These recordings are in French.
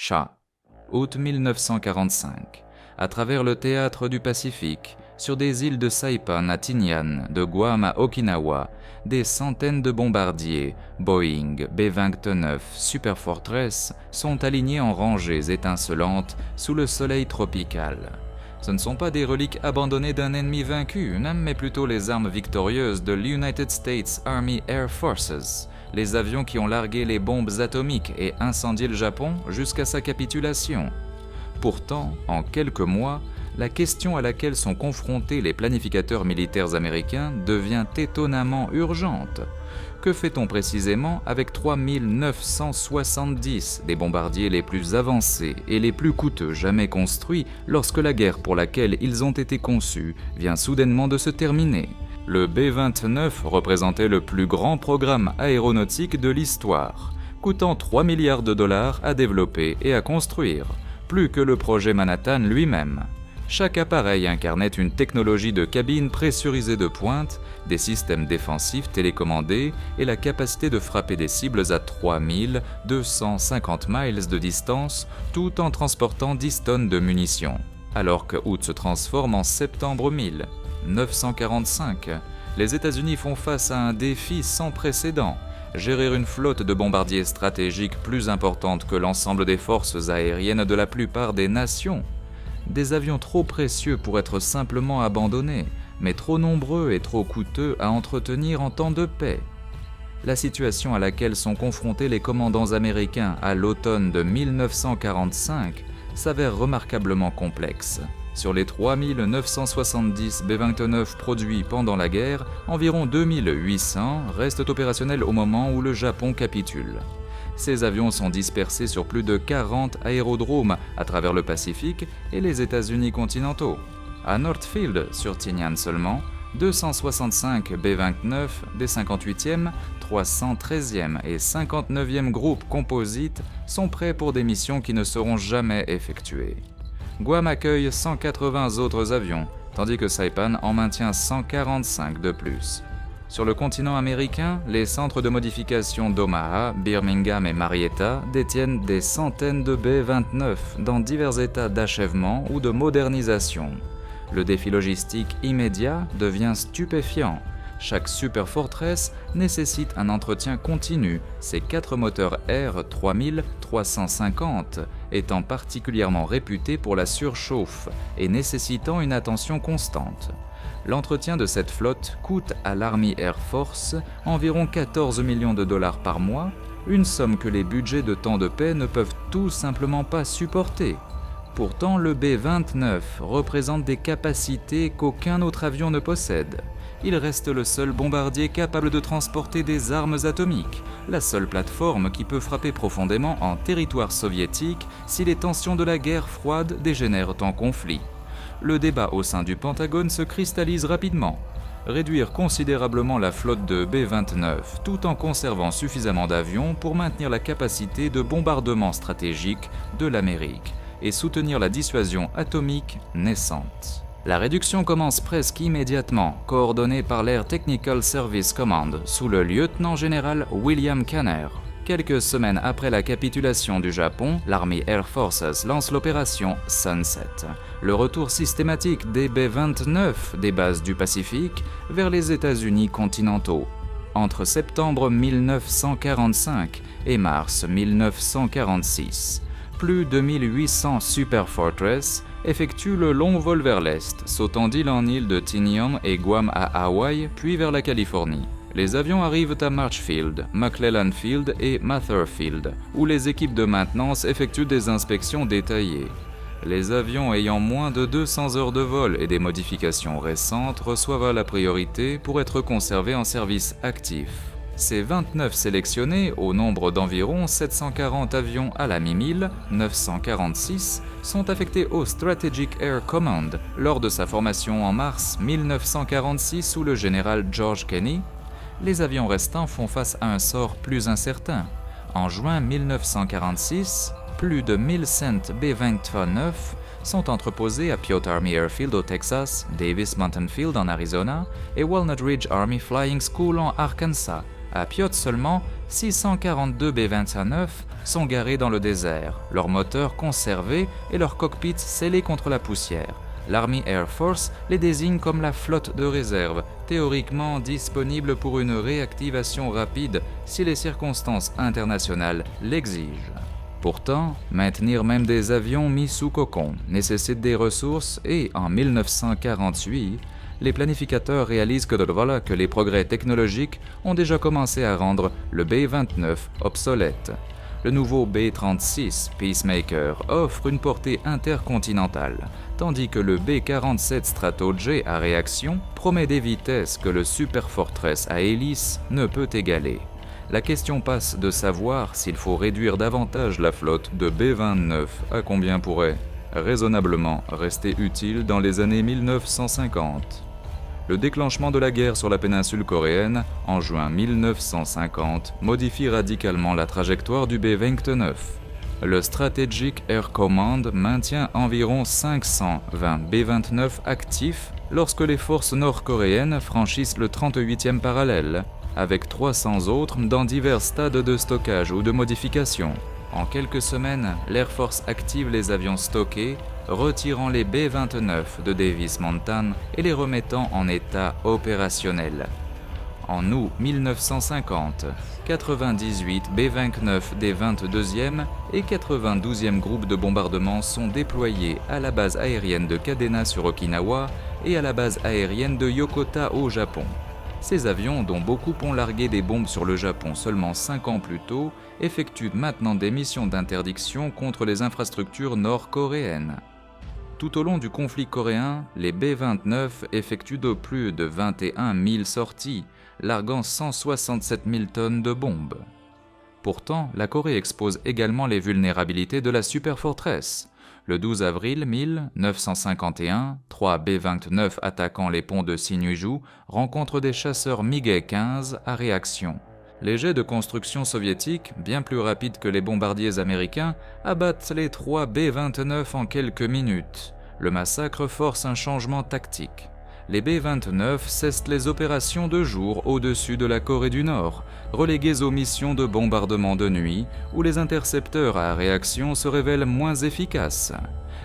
Cha, août 1945. À travers le théâtre du Pacifique, sur des îles de Saipan à Tinian, de Guam à Okinawa, des centaines de bombardiers Boeing B-29 Super Fortress sont alignés en rangées étincelantes sous le soleil tropical. Ce ne sont pas des reliques abandonnées d'un ennemi vaincu, mais plutôt les armes victorieuses de l'United States Army Air Forces, les avions qui ont largué les bombes atomiques et incendié le Japon jusqu'à sa capitulation. Pourtant, en quelques mois, la question à laquelle sont confrontés les planificateurs militaires américains devient étonnamment urgente. Que fait-on précisément avec 3970 des bombardiers les plus avancés et les plus coûteux jamais construits lorsque la guerre pour laquelle ils ont été conçus vient soudainement de se terminer ? Le B-29 représentait le plus grand programme aéronautique de l'histoire, coûtant 3 milliards de dollars à développer et à construire, plus que le projet Manhattan lui-même. Chaque appareil incarnait une technologie de cabine pressurisée de pointe, des systèmes défensifs télécommandés et la capacité de frapper des cibles à 3250 miles de distance, tout en transportant 10 tonnes de munitions. Alors que août se transforme en septembre 1945, les États-Unis font face à un défi sans précédent. Gérer une flotte de bombardiers stratégiques plus importante que l'ensemble des forces aériennes de la plupart des nations. Des avions trop précieux pour être simplement abandonnés, mais trop nombreux et trop coûteux à entretenir en temps de paix. La situation à laquelle sont confrontés les commandants américains à l'automne de 1945 s'avère remarquablement complexe. Sur les 3970 B-29 produits pendant la guerre, environ 2800 restent opérationnels au moment où le Japon capitule. Ces avions sont dispersés sur plus de 40 aérodromes à travers le Pacifique et les États-Unis continentaux. À Northfield, sur Tinian seulement, 265 B-29 des 58e, 313e et 59e groupes composites sont prêts pour des missions qui ne seront jamais effectuées. Guam accueille 180 autres avions, tandis que Saipan en maintient 145 de plus. Sur le continent américain, les centres de modification d'Omaha, Birmingham et Marietta détiennent des centaines de B-29 dans divers états d'achèvement ou de modernisation. Le défi logistique immédiat devient stupéfiant. Chaque Super Fortress nécessite un entretien continu, ses 4 moteurs R3350 étant particulièrement réputés pour la surchauffe et nécessitant une attention constante. L'entretien de cette flotte coûte à l'Army Air Force environ 14 millions de dollars par mois, une somme que les budgets de temps de paix ne peuvent tout simplement pas supporter. Pourtant, le B-29 représente des capacités qu'aucun autre avion ne possède. Il reste le seul bombardier capable de transporter des armes atomiques, la seule plateforme qui peut frapper profondément en territoire soviétique si les tensions de la guerre froide dégénèrent en conflit. Le débat au sein du Pentagone se cristallise rapidement. Réduire considérablement la flotte de B-29 tout en conservant suffisamment d'avions pour maintenir la capacité de bombardement stratégique de l'Amérique et soutenir la dissuasion atomique naissante. La réduction commence presque immédiatement, coordonnée par l'Air Technical Service Command sous le lieutenant-général William Kanner. Quelques semaines après la capitulation du Japon, l'Army Air Forces lance l'opération Sunset, le retour systématique des B-29 des bases du Pacifique vers les États-Unis continentaux. Entre septembre 1945 et mars 1946, plus de 1800 Super Fortress effectuent le long vol vers l'est, sautant d'île en île de Tinian et Guam à Hawaï, puis vers la Californie. Les avions arrivent à Marchfield, McClellan Field et Mather Field, où les équipes de maintenance effectuent des inspections détaillées. Les avions ayant moins de 200 heures de vol et des modifications récentes reçoivent la priorité pour être conservés en service actif. Ces 29 sélectionnés, au nombre d'environ 740 avions à la mi-mille, 946, sont affectés au Strategic Air Command lors de sa formation en mars 1946 sous le général George Kenney. Les avions restants font face à un sort plus incertain. En juin 1946, plus de 1100 B-29 sont entreposés à Piott Army Airfield au Texas, Davis Mountain Field en Arizona et Walnut Ridge Army Flying School en Arkansas. À Piott seulement, 642 B-29 sont garés dans le désert, leurs moteurs conservés et leurs cockpits scellés contre la poussière. L'Army Air Force les désigne comme la flotte de réserve, théoriquement disponible pour une réactivation rapide si les circonstances internationales l'exigent. Pourtant, maintenir même des avions mis sous cocon nécessite des ressources et, en 1948, les planificateurs réalisent que les progrès technologiques ont déjà commencé à rendre le B-29 obsolète. Le nouveau B-36 Peacemaker offre une portée intercontinentale, tandis que le B-47 Stratojet à réaction promet des vitesses que le Super Fortress à hélice ne peut égaler. La question passe de savoir s'il faut réduire davantage la flotte de B-29 à combien pourrait raisonnablement rester utile dans les années 1950. Le déclenchement de la guerre sur la péninsule coréenne en juin 1950 modifie radicalement la trajectoire du B-29. Le Strategic Air Command maintient environ 520 B-29 actifs lorsque les forces nord-coréennes franchissent le 38e parallèle, avec 300 autres dans divers stades de stockage ou de modification. En quelques semaines, l'Air Force active les avions stockés, retirant les B-29 de Davis Monthan et les remettant en état opérationnel. En août 1950, 98 B-29 des 22e et 92e groupes de bombardement sont déployés à la base aérienne de Kadena sur Okinawa et à la base aérienne de Yokota au Japon. Ces avions, dont beaucoup ont largué des bombes sur le Japon seulement 5 ans plus tôt, effectuent maintenant des missions d'interdiction contre les infrastructures nord-coréennes. Tout au long du conflit coréen, les B-29 effectuent de plus de 21 000 sorties, larguant 167 000 tonnes de bombes. Pourtant, la Corée expose également les vulnérabilités de la Super Fortress. Le 12 avril 1951, 3 B-29 attaquant les ponts de Sinuiju rencontrent des chasseurs MiG-15 à réaction. Les jets de construction soviétiques, bien plus rapides que les bombardiers américains, abattent les 3 B-29 en quelques minutes. Le massacre force un changement tactique. Les B-29 cessent les opérations de jour au-dessus de la Corée du Nord, relégués aux missions de bombardement de nuit, où les intercepteurs à réaction se révèlent moins efficaces.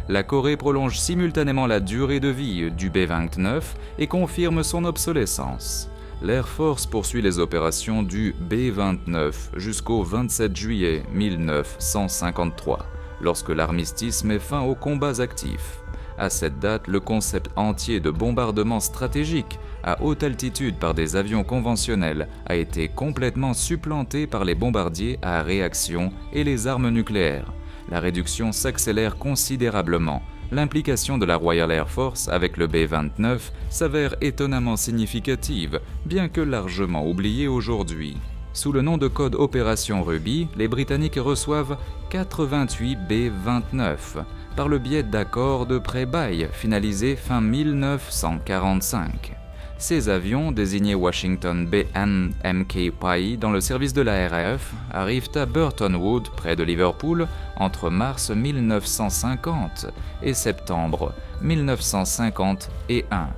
La Corée prolonge simultanément la durée de vie du B-29 et confirme son obsolescence. L'Air Force poursuit les opérations du B-29 jusqu'au 27 juillet 1953, lorsque l'armistice met fin aux combats actifs. À cette date, le concept entier de bombardement stratégique à haute altitude par des avions conventionnels a été complètement supplanté par les bombardiers à réaction et les armes nucléaires. La réduction s'accélère considérablement. L'implication de la Royal Air Force avec le B-29 s'avère étonnamment significative, bien que largement oubliée aujourd'hui. Sous le nom de code Opération Ruby, les Britanniques reçoivent 88 B-29 par le biais d'accords de pré-bail finalisés fin 1945. Ces avions, désignés Washington B&MK-Pai dans le service de la RAF, arrivent à Burton Wood, près de Liverpool, entre mars 1950 et septembre 1951.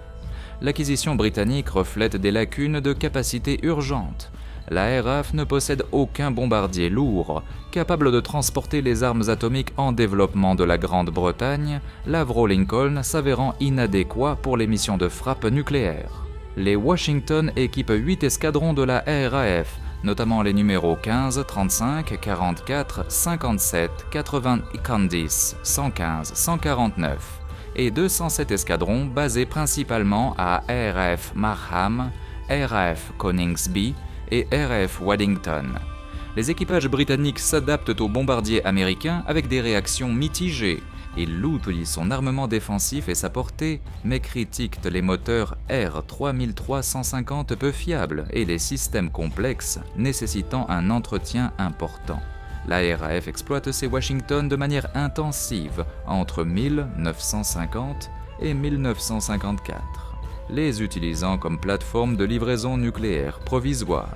L'acquisition britannique reflète des lacunes de capacité urgente. La RAF ne possède aucun bombardier lourd, capable de transporter les armes atomiques en développement de la Grande-Bretagne, l'Avro Lincoln s'avérant inadéquat pour les missions de frappe nucléaire. Les Washington équipent 8 escadrons de la RAF, notamment les numéros 15, 35, 44, 57, 90, 115, 149, et 207 escadrons basés principalement à RAF Markham, RAF Coningsby et RAF Waddington. Les équipages britanniques s'adaptent aux bombardiers américains avec des réactions mitigées. Ils louent son armement défensif et sa portée, mais critiquent les moteurs R3350 peu fiables et les systèmes complexes nécessitant un entretien important. La RAF exploite ces Washington de manière intensive entre 1950 et 1954, les utilisant comme plateforme de livraison nucléaire provisoire.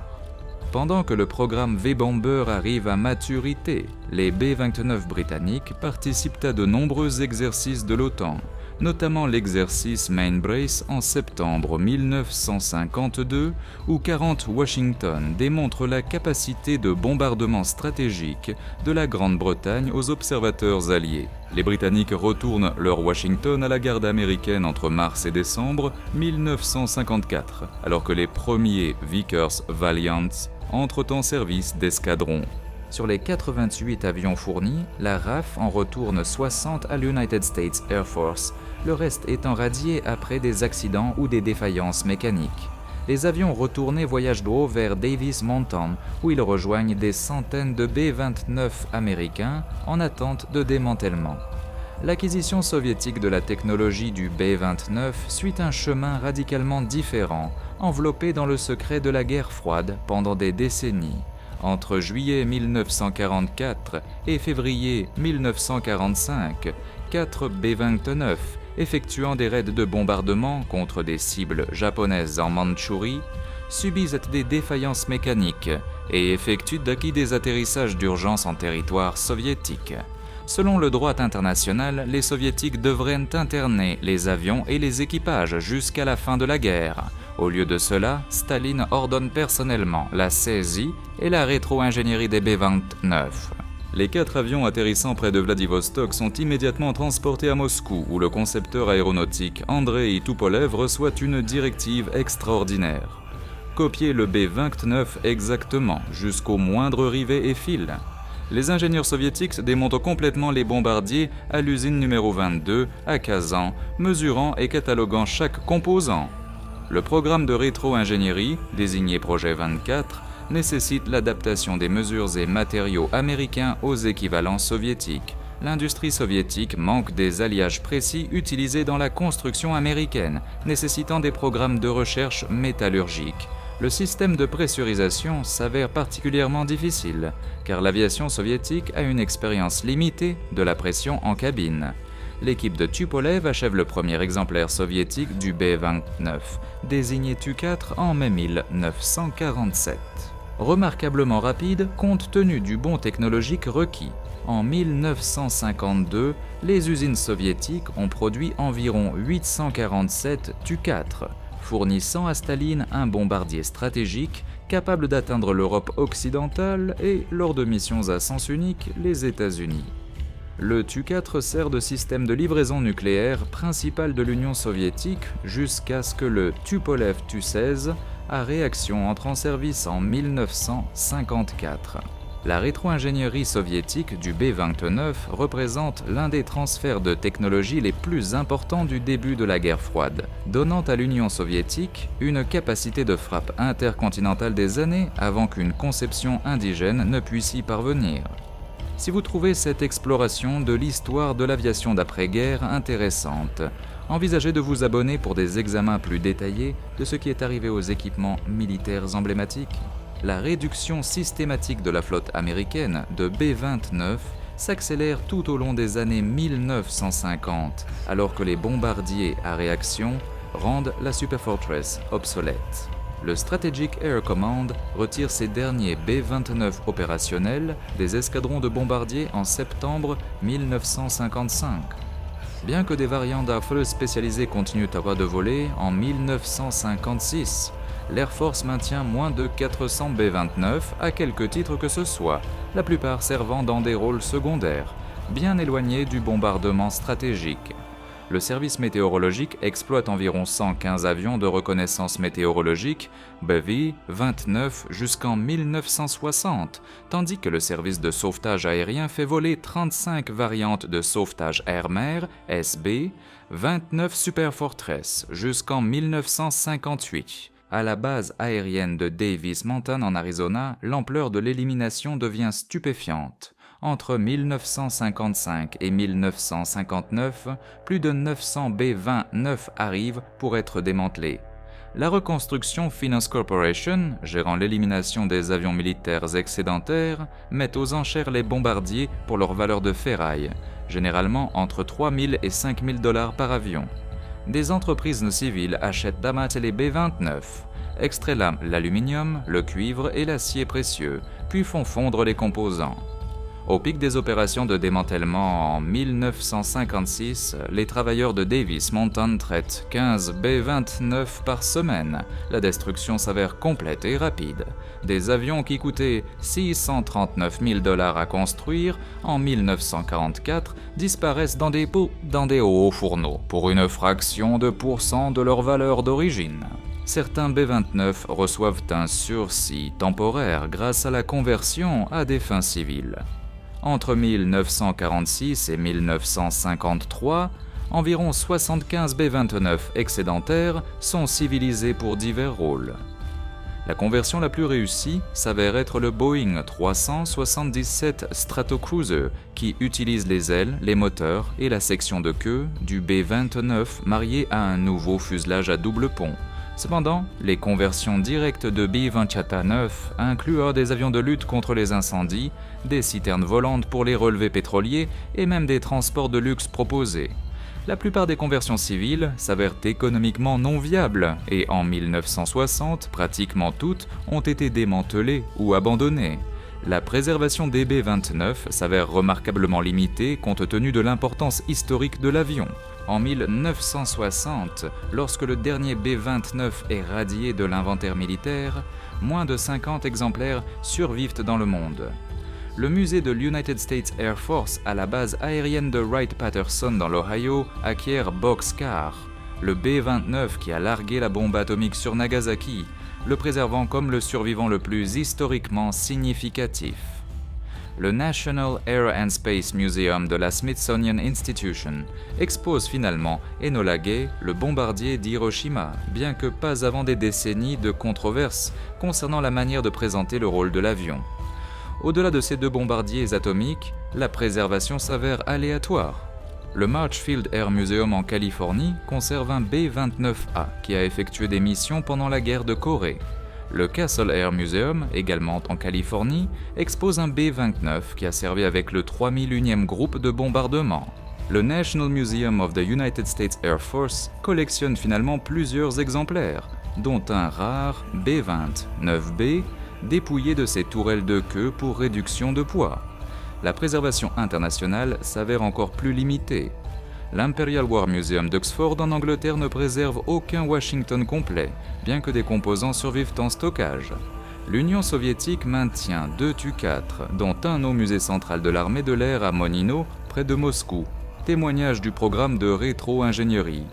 Pendant que le programme V-Bomber arrive à maturité, les B-29 britanniques participent à de nombreux exercices de l'OTAN, notamment l'exercice Main Brace en septembre 1952, où 40 Washington démontre la capacité de bombardement stratégique de la Grande-Bretagne aux observateurs alliés. Les Britanniques retournent leur Washington à la garde américaine entre mars et décembre 1954, alors que les premiers Vickers Valiant entrent en service d'escadron. Sur les 88 avions fournis, la RAF en retourne 60 à l'United States Air Force, le reste étant radié après des accidents ou des défaillances mécaniques. Les avions retournés voyagent d'eau vers Davis Mountain, où ils rejoignent des centaines de B-29 américains en attente de démantèlement. L'acquisition soviétique de la technologie du B-29 suit un chemin radicalement différent, enveloppé dans le secret de la guerre froide pendant des décennies. Entre juillet 1944 et février 1945, 4 B-29, effectuant des raids de bombardement contre des cibles japonaises en Mandchourie, subissent des défaillances mécaniques et effectuent des atterrissages d'urgence en territoire soviétique. Selon le droit international, les soviétiques devraient interner les avions et les équipages jusqu'à la fin de la guerre. Au lieu de cela, Staline ordonne personnellement la saisie et la rétro-ingénierie des B-29. Les 4 avions atterrissant près de Vladivostok sont immédiatement transportés à Moscou, où le concepteur aéronautique Andrei Tupolev reçoit une directive extraordinaire. Copier le B-29 exactement, jusqu'au moindre rivet et fil. Les ingénieurs soviétiques démontent complètement les bombardiers à l'usine numéro 22 à Kazan, mesurant et cataloguant chaque composant. Le programme de rétro-ingénierie, désigné Projet 24, nécessite l'adaptation des mesures et matériaux américains aux équivalents soviétiques. L'industrie soviétique manque des alliages précis utilisés dans la construction américaine, nécessitant des programmes de recherche métallurgique. Le système de pressurisation s'avère particulièrement difficile, car l'aviation soviétique a une expérience limitée de la pression en cabine. L'équipe de Tupolev achève le premier exemplaire soviétique du B-29, désigné Tu-4 en mai 1947. Remarquablement rapide compte tenu du bond technologique requis. En 1952, les usines soviétiques ont produit environ 847 Tu-4, fournissant à Staline un bombardier stratégique capable d'atteindre l'Europe occidentale et, lors de missions à sens unique, les États-Unis. Le Tu-4 sert de système de livraison nucléaire principal de l'Union soviétique jusqu'à ce que le Tupolev Tu-16 à réaction entre en service en 1954. La rétro-ingénierie soviétique du B-29 représente l'un des transferts de technologie les plus importants du début de la guerre froide, donnant à l'Union soviétique une capacité de frappe intercontinentale des années avant qu'une conception indigène ne puisse y parvenir. Si vous trouvez cette exploration de l'histoire de l'aviation d'après-guerre intéressante, envisagez de vous abonner pour des examens plus détaillés de ce qui est arrivé aux équipements militaires emblématiques. La réduction systématique de la flotte américaine de B-29 s'accélère tout au long des années 1950, alors que les bombardiers à réaction rendent la Superfortress obsolète. Le Strategic Air Command retire ses derniers B-29 opérationnels des escadrons de bombardiers en septembre 1955. Bien que des variants d'Arfle spécialisés continuent à pas de voler, en 1956, l'Air Force maintient moins de 400 B-29 à quelque titre que ce soit, la plupart servant dans des rôles secondaires, bien éloignés du bombardement stratégique. Le service météorologique exploite environ 115 avions de reconnaissance météorologique, BV-29 jusqu'en 1960, tandis que le service de sauvetage aérien fait voler 35 variantes de sauvetage air-mer, SB, 29 Superfortress jusqu'en 1958. À la base aérienne de Davis Mountain en Arizona, l'ampleur de l'élimination devient stupéfiante. Entre 1955 et 1959, plus de 900 B-29 arrivent pour être démantelés. La reconstruction Finance Corporation, gérant l'élimination des avions militaires excédentaires, met aux enchères les bombardiers pour leur valeur de ferraille, généralement entre 3 000 et 5 000 $ par avion. Des entreprises civiles achètent d'amateurs les B-29, extraient l'aluminium, le cuivre et l'acier précieux, puis font fondre les composants. Au pic des opérations de démantèlement en 1956, les travailleurs de Davis Mountain traitent 15 B-29 par semaine. La destruction s'avère complète et rapide. Des avions qui coûtaient 639 000 $ à construire en 1944 disparaissent dans des hauts fourneaux pour une fraction de % de leur valeur d'origine. Certains B-29 reçoivent un sursis temporaire grâce à la conversion à des fins civiles. Entre 1946 et 1953, environ 75 B-29 excédentaires sont civilisés pour divers rôles. La conversion la plus réussie s'avère être le Boeing 377 Stratocruiser, qui utilise les ailes, les moteurs et la section de queue du B-29 marié à un nouveau fuselage à double pont. Cependant, les conversions directes de B-29 incluent des avions de lutte contre les incendies, des citernes volantes pour les relevés pétroliers et même des transports de luxe proposés. La plupart des conversions civiles s'avèrent économiquement non viables et en 1960, pratiquement toutes ont été démantelées ou abandonnées. La préservation des B-29 s'avère remarquablement limitée compte tenu de l'importance historique de l'avion. En 1960, lorsque le dernier B-29 est radié de l'inventaire militaire, moins de 50 exemplaires survivent dans le monde. Le musée de l'United States Air Force à la base aérienne de Wright-Patterson dans l'Ohio acquiert Bockscar, le B-29 qui a largué la bombe atomique sur Nagasaki, le préservant comme le survivant le plus historiquement significatif. Le National Air and Space Museum de la Smithsonian Institution expose finalement Enola Gay, le bombardier d'Hiroshima, bien que pas avant des décennies de controverses concernant la manière de présenter le rôle de l'avion. Au-delà de ces deux bombardiers atomiques, la préservation s'avère aléatoire. Le Marchfield Air Museum en Californie conserve un B-29A qui a effectué des missions pendant la guerre de Corée. Le Castle Air Museum, également en Californie, expose un B-29 qui a servi avec le 3001e groupe de bombardement. Le National Museum of the United States Air Force collectionne finalement plusieurs exemplaires, dont un rare B-29B, dépouillé de ses tourelles de queue pour réduction de poids. La préservation internationale s'avère encore plus limitée. L'Imperial War Museum d'Oxford en Angleterre ne préserve aucun Washington complet, bien que des composants survivent en stockage. L'Union soviétique maintient 2 Tu-4, dont un au musée central de l'armée de l'air à Monino, près de Moscou, témoignage du programme de rétro-ingénierie.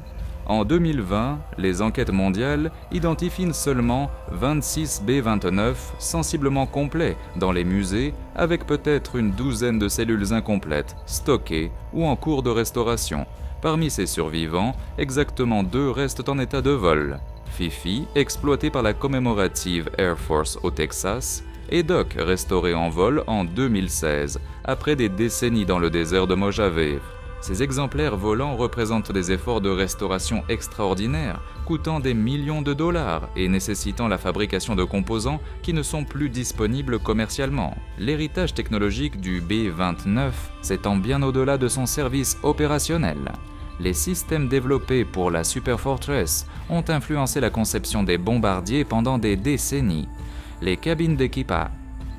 En 2020, les enquêtes mondiales identifient seulement 26 B-29 sensiblement complets dans les musées, avec peut-être une douzaine de cellules incomplètes, stockées ou en cours de restauration. Parmi ces survivants, exactement 2 restent en état de vol. Fifi, exploité par la Commemorative Air Force au Texas, et Doc, restauré en vol en 2016, après des décennies dans le désert de Mojave. Ces exemplaires volants représentent des efforts de restauration extraordinaires, coûtant des millions de dollars et nécessitant la fabrication de composants qui ne sont plus disponibles commercialement. L'héritage technologique du B-29 s'étend bien au-delà de son service opérationnel. Les systèmes développés pour la Super Fortress ont influencé la conception des bombardiers pendant des décennies. Les cabines d'équipage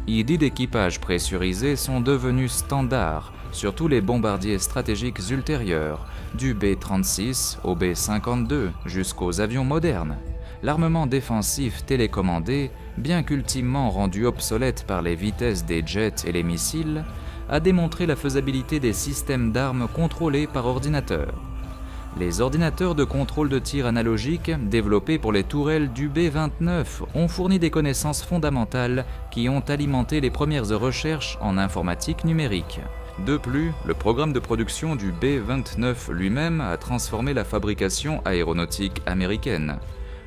et d'équipage pressurisés sont devenus standards sur tous les bombardiers stratégiques ultérieurs, du B-36 au B-52 jusqu'aux avions modernes. L'armement défensif télécommandé, bien qu'ultimement rendu obsolète par les vitesses des jets et les missiles, a démontré la faisabilité des systèmes d'armes contrôlés par ordinateur. Les ordinateurs de contrôle de tir analogique développés pour les tourelles du B-29 ont fourni des connaissances fondamentales qui ont alimenté les premières recherches en informatique numérique. De plus, le programme de production du B-29 lui-même a transformé la fabrication aéronautique américaine.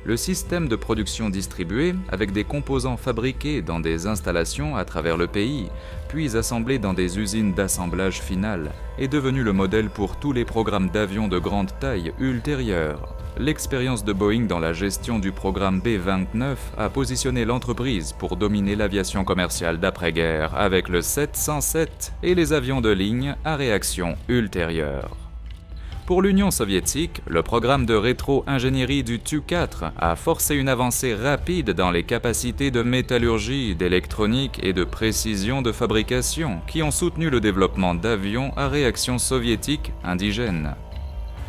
Le système de production distribué, avec des composants fabriqués dans des installations à travers le pays, puis assemblés dans des usines d'assemblage final, est devenu le modèle pour tous les programmes d'avions de grande taille ultérieurs. L'expérience de Boeing dans la gestion du programme B-29 a positionné l'entreprise pour dominer l'aviation commerciale d'après-guerre avec le 707 et les avions de ligne à réaction ultérieure. Pour l'Union soviétique, le programme de rétro-ingénierie du Tu-4 a forcé une avancée rapide dans les capacités de métallurgie, d'électronique et de précision de fabrication qui ont soutenu le développement d'avions à réaction soviétique indigène.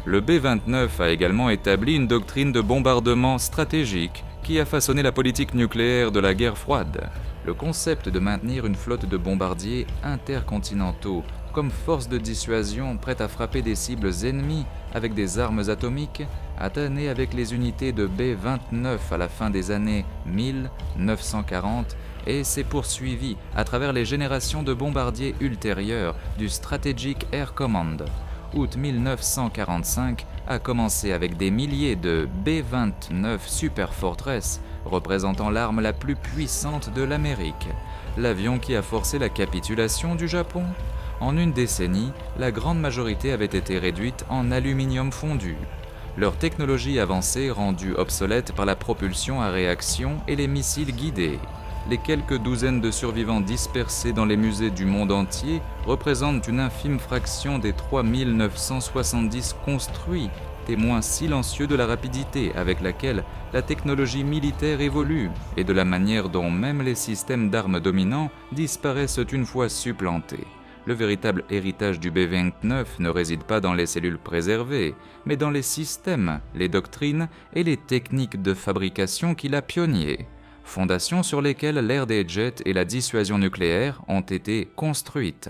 Le B-29 a également établi une doctrine de bombardement stratégique qui a façonné la politique nucléaire de la guerre froide. Le concept de maintenir une flotte de bombardiers intercontinentaux comme force de dissuasion prête à frapper des cibles ennemies avec des armes atomiques a né avec les unités de B-29 à la fin des années 1940 et s'est poursuivi à travers les générations de bombardiers ultérieures du Strategic Air Command. Août 1945 a commencé avec des milliers de B-29 Super Fortress, représentant l'arme la plus puissante de l'Amérique, l'avion qui a forcé la capitulation du Japon. En une décennie, la grande majorité avait été réduite en aluminium fondu. Leur technologie avancée rendue obsolète par la propulsion à réaction et les missiles guidés. Les quelques douzaines de survivants dispersés dans les musées du monde entier représentent une infime fraction des 3970 construits, témoins silencieux de la rapidité avec laquelle la technologie militaire évolue et de la manière dont même les systèmes d'armes dominants disparaissent une fois supplantés. Le véritable héritage du B-29 ne réside pas dans les cellules préservées, mais dans les systèmes, les doctrines et les techniques de fabrication qu'il a pionniers, fondations sur lesquelles l'ère des jets et la dissuasion nucléaire ont été construites.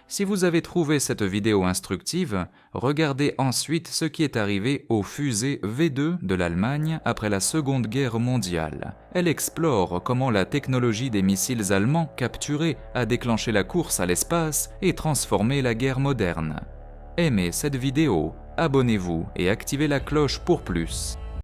Si vous avez trouvé cette vidéo instructive, regardez ensuite ce qui est arrivé aux fusées V2 de l'Allemagne après la Seconde Guerre mondiale. Elle explore comment la technologie des missiles allemands capturés a déclenché la course à l'espace et transformé la guerre moderne. Aimez cette vidéo, abonnez-vous et activez la cloche pour plus.